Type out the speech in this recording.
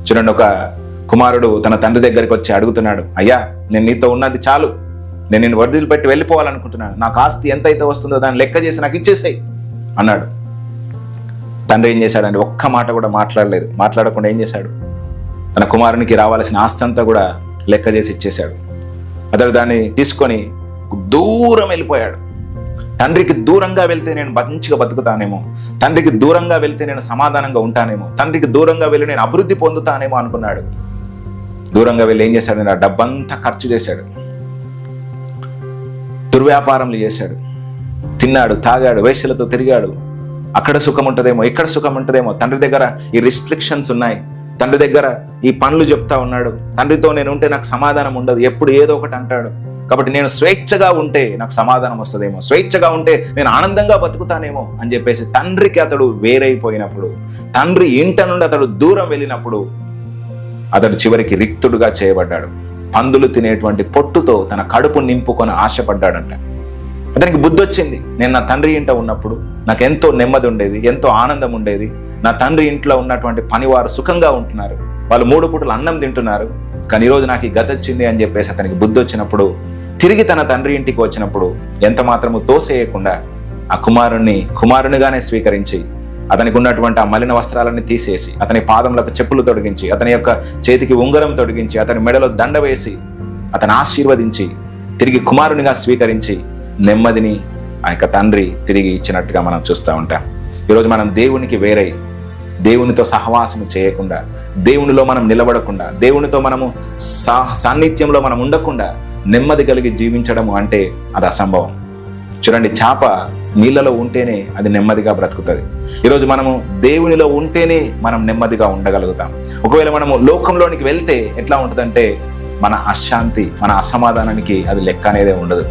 చూడండి, ఒక కుమారుడు తన తండ్రి దగ్గరికి వచ్చి అడుగుతున్నాడు, అయ్యా నేను నీతో ఉన్నది చాలు, నేను నిన్ను వదిలిపెట్టి వెళ్ళిపోవాలనుకుంటున్నాను, నాకు ఆస్తి ఎంతైతే వస్తుందో దాన్ని లెక్క చేసి నాకు ఇచ్చేసాయి అన్నాడు. తండ్రి ఏం చేశాడంటే ఒక్క మాట కూడా మాట్లాడకుండా ఏం చేశాడు, తన కుమారునికి రావాల్సిన ఆస్తి అంతా కూడా లెక్క చేసి ఇచ్చేశాడు. అతడు దాన్ని తీసుకొని దూరం వెళ్ళిపోయాడు. తండ్రికి దూరంగా వెళ్తే నేను మంచిగా బతుకుతానేమో, తండ్రికి దూరంగా వెళ్తే నేను సమాధానంగా ఉంటానేమో, తండ్రికి దూరంగా వెళ్ళి నేను అభివృద్ధి పొందుతానేమో అనుకున్నాడు. దూరంగా వెళ్ళి ఏం చేశాడు, ఆ డబ్బంతా ఖర్చు చేశాడు, దుర్వ్యాపారంలు చేశాడు, తిన్నాడు, తాగాడు, వేశ్యలతో తిరిగాడు. అక్కడ సుఖం ఉంటుందేమో, ఇక్కడ సుఖం ఉంటుందేమో, తండ్రి దగ్గర ఈ రిస్ట్రిక్షన్స్ ఉన్నాయి, తండ్రి దగ్గర ఈ పనులు చెప్తా ఉన్నాడు, తండ్రితో నేను ఉంటే నాకు సమాధానం ఉండదు, ఎప్పుడు ఏదో ఒకటి అంటాడు, కాబట్టి నేను స్వేచ్ఛగా ఉంటే నాకు సమాధానం వస్తుందేమో, స్వేచ్ఛగా ఉంటే నేను ఆనందంగా బతుకుతానేమో అని చెప్పేసి తండ్రికి అతడు వేరైపోయినప్పుడు, తండ్రి ఇంట నుండి అతడు దూరం వెళ్ళినప్పుడు అతడు చివరికి రిక్తుడుగా చేయబడ్డాడు. పందులు తినేటువంటి పొట్టుతో తన కడుపు నింపుకొని ఆశపడ్డాడంట. అతనికి బుద్ధి వచ్చింది, నేను నా తండ్రి ఇంట ఉన్నప్పుడు నాకు ఎంతో నెమ్మది ఉండేది, ఎంతో ఆనందం ఉండేది, నా తండ్రి ఇంట్లో ఉన్నటువంటి పనివారు సుఖంగా ఉంటున్నారు, వాళ్ళు 3 పూటలు అన్నం తింటున్నారు, కానీ ఈరోజు నాకు ఈ గతి వచ్చింది అని చెప్పేసి అతనికి బుద్ధి వచ్చినప్పుడు తిరిగి తన తండ్రి ఇంటికి వచ్చినప్పుడు ఎంత మాత్రము తోసేయకుండా ఆ కుమారునిగానే స్వీకరించి అతనికి ఉన్నటువంటి ఆ మలిన వస్త్రాలన్నీ తీసేసి అతని పాదములకు చెప్పులు తొడిగించి అతని యొక్క చేతికి ఉంగరం తొడిగించి అతని మెడలో దండ వేసి అతను ఆశీర్వదించి తిరిగి కుమారునిగా స్వీకరించి నెమ్మదిని ఆ యొక్క తండ్రి తిరిగి ఇచ్చినట్టుగా మనం చూస్తూ ఉంటాం. ఈరోజు మనం దేవునికి వేరై దేవునితో సహవాసము చేయకుండా, దేవునిలో మనం నిలబడకుండా, దేవునితో మనము సాన్నిధ్యంలో మనం ఉండకుండా నెమ్మది కలిగి జీవించడము అంటే అది అసంభవం. చూడండి, చేప నీళ్ళలో ఉంటేనే అది నెమ్మదిగా బ్రతుకుతుంది. ఈరోజు మనము దేవునిలో ఉంటేనే మనం నెమ్మదిగా ఉండగలుగుతాం. ఒకవేళ మనము లోకంలోనికి వెళ్తే ఎట్లా ఉంటుందంటే మన అశాంతి, మన అసమాధానానికి అది లెక్క అనేదే ఉండదు.